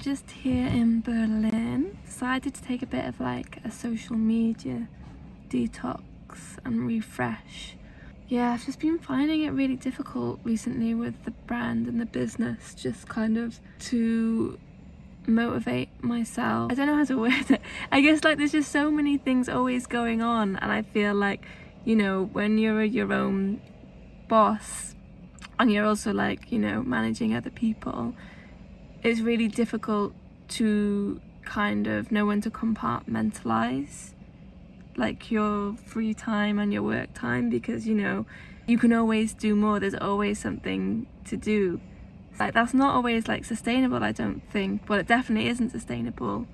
just here in Berlin. Decided to take a bit of like a social media detox and refresh. Yeah, I've just been finding it really difficult recently with the brand and the business, just kind of to motivate myself. I don't know how to word it. I guess like there's just so many things always going on, and I feel like, you know, when you're your own boss and you're also like, you know, managing other people, it's really difficult to kind of know when to compartmentalize like your free time and your work time, because, you know, you can always do more. There's always something to do. Like that's not always like sustainable, I don't think. Well, it definitely isn't sustainable.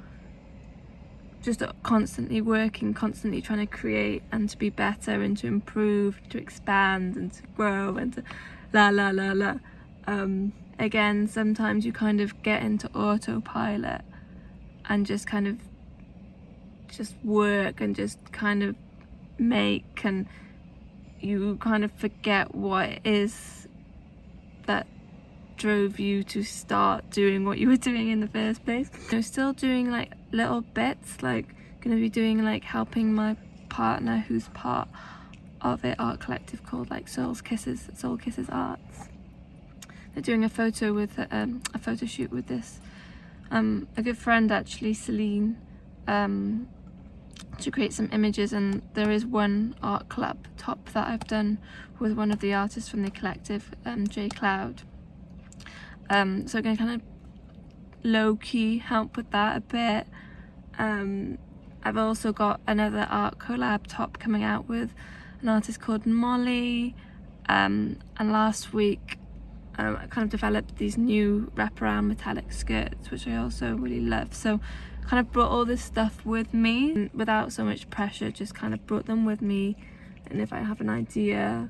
Just constantly working, constantly trying to create and to be better and to improve, to expand and to grow and to again, sometimes you kind of get into autopilot and just kind of just work and just kind of make, and you kind of forget what it is that drove you to start doing what you were doing in the first place. I'm still doing like little bits, like gonna be doing like helping my partner who's part of an art collective called like Soul Kisses Arts. They're doing a photo with a photo shoot with this a good friend actually, Celine, to create some images, and there is one art club top that I've done with one of the artists from the collective, J Cloud. So I'm gonna kind of low-key help with that a bit. I've also got another art collab top coming out with an artist called Molly, and last week I kind of developed these new wraparound metallic skirts, which I also really love. So kind of brought all this stuff with me without so much pressure, just kind of brought them with me, and if I have an idea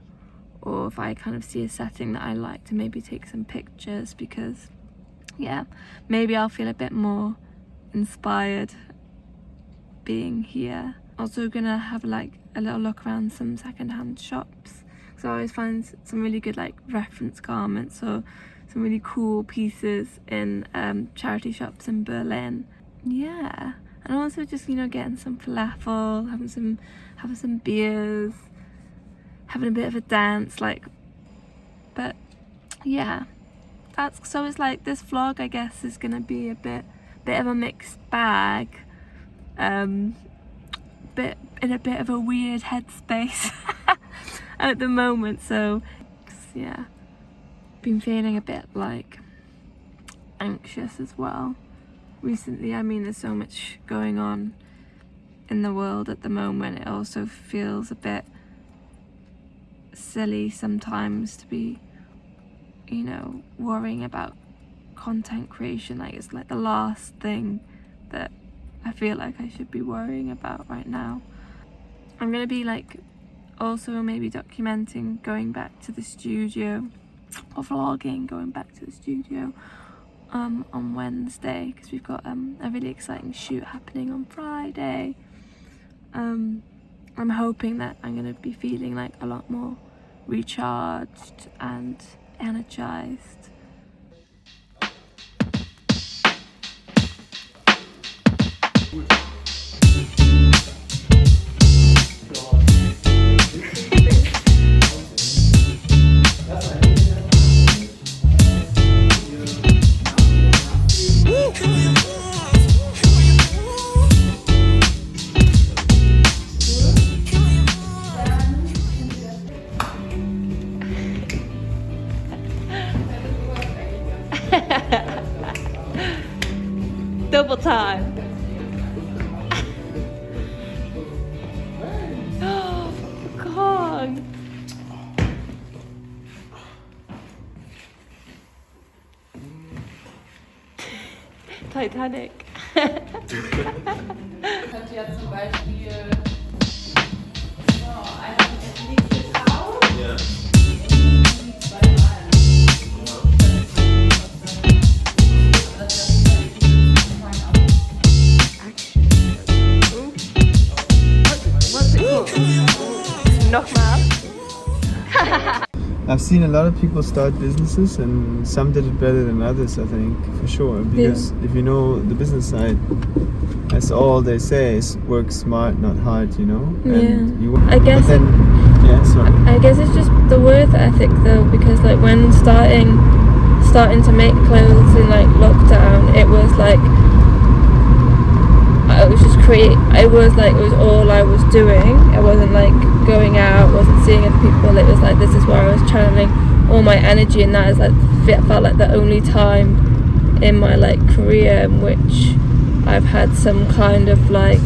or if I kind of see a setting that I like, to maybe take some pictures, because yeah, maybe I'll feel a bit more inspired being here. Also gonna have like a little look around some secondhand shops, so I always find some really good like reference garments or some really cool pieces in charity shops in Berlin. Yeah, and also just, you know, getting some falafel, having some beers, having a bit of a dance, like. But yeah, that's, so it's like this vlog, I guess, is gonna be a bit of a mixed bag, bit in a bit of a weird headspace at the moment. So yeah, been feeling a bit like anxious as well recently. I mean, there's so much going on in the world at the moment. It also feels a bit silly sometimes to be, you know, worrying about content creation. Like it's like the last thing that I feel like I should be worrying about right now. I'm gonna be like also maybe documenting going back to the studio, or vlogging going back to the studio on Wednesday, because we've got a really exciting shoot happening on Friday. I'm hoping that I'm gonna be feeling like a lot more recharged and energized. Double time. Oh God. Titanic. Könnte ja zum Beispiel einfach liegt hier drauf. Ja. Nochmal. I've seen a lot of people start businesses, and some did it better than others, I think, for sure. Because if you know the business side, that's all they say is work smart, not hard, you know? And I guess but then, I guess it's just the work ethic though, because like when starting to make clothes in like lockdown, it was like I was just it was all I was doing. I wasn't like going out, wasn't seeing other people. It was like this is where I was channeling all my energy, and that is like felt like the only time in my like career in which I've had some kind of like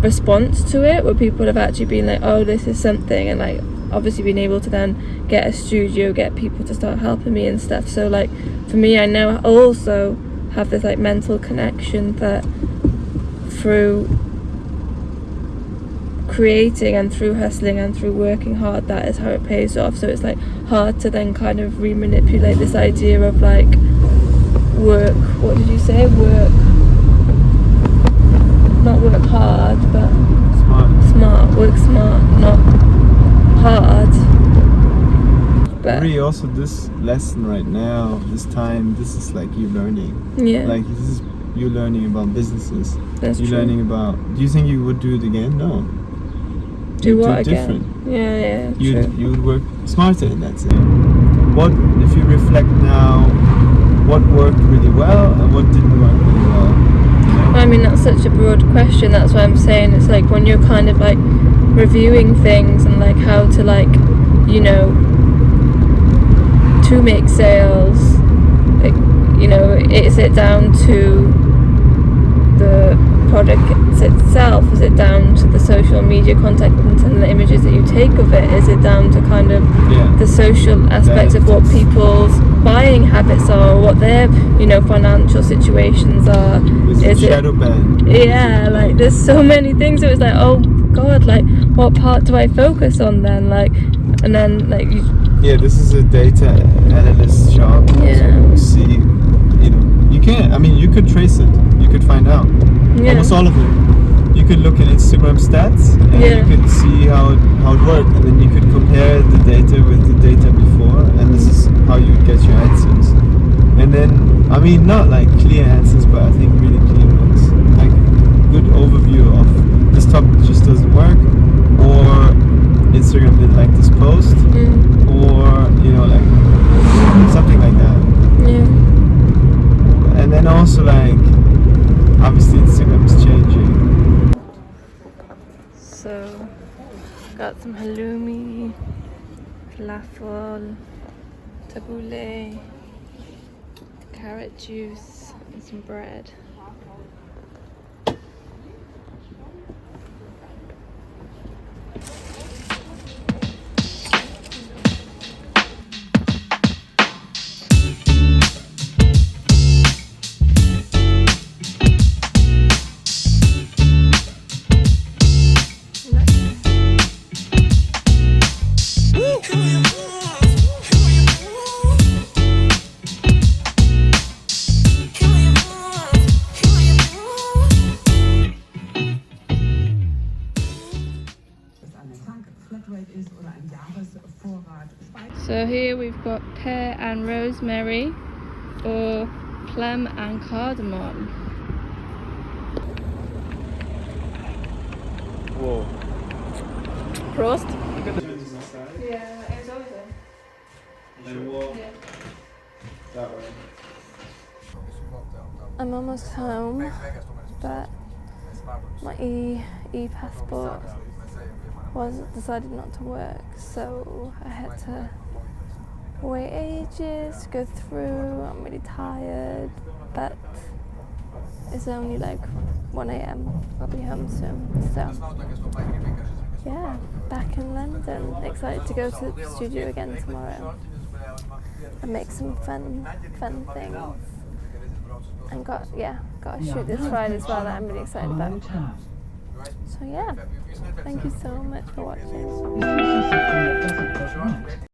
response to it, where people have actually been like, oh, this is something, and like obviously being able to then get a studio, get people to start helping me and stuff. So like for me, I now also have this like mental connection that through creating and through hustling and through working hard, that is how it pays off. So it's like hard to then kind of re-manipulate this idea of like work, what did you say, not work hard, but work smart, not hard. But really also this lesson right now, this time, this is like you learning. Yeah. Like this is you learning about businesses. That's you true. learning about, do you think you would do it again? No. Do what it again? Different. Yeah, true. You would work smarter in that sense. What, if you reflect now, what worked really well and what didn't work really well? I mean, that's such a broad question. That's why I'm saying it's like when you're kind of like reviewing things and like how to like, you know, to make sales, like, you know, is it down to the product itself? Is it down to the social media content and the images that you take of it? Is it down to kind of the social aspect of what people's buying habits are, what their, you know, financial situations are? Is it shadow ban? Yeah, like there's so many things. It was like, oh god, like what part do I focus on then? Like, and then like this is a data analyst job. To see, you know, you can't. I mean, you could trace it. You could find out. Almost all of it. You could look at Instagram stats and you could see how it worked, and then you could compare the data with the data before, and this is how you get your answers. And then, I mean, not like clear answers, but I think really clear ones. Like good overview of this topic just doesn't work, or Instagram didn't like this post, or you know, like something like that. And then also like obviously Instagram is changing. So got some halloumi, falafel, tabbouleh, carrot juice, and some bread. So here we've got pear and rosemary, or plum and cardamom. Whoa. Prost. Yeah, it's always there. And walk that way. I'm almost home, but my e-passport decided not to work, so I had to wait ages to go through. I'm really tired, but it's only like 1 a.m. I'll be home soon. So yeah, back in London. Excited to go to the studio again tomorrow and make some fun things. And got to shoot this Friday as well that I'm really excited about. So yeah, thank you so much for watching.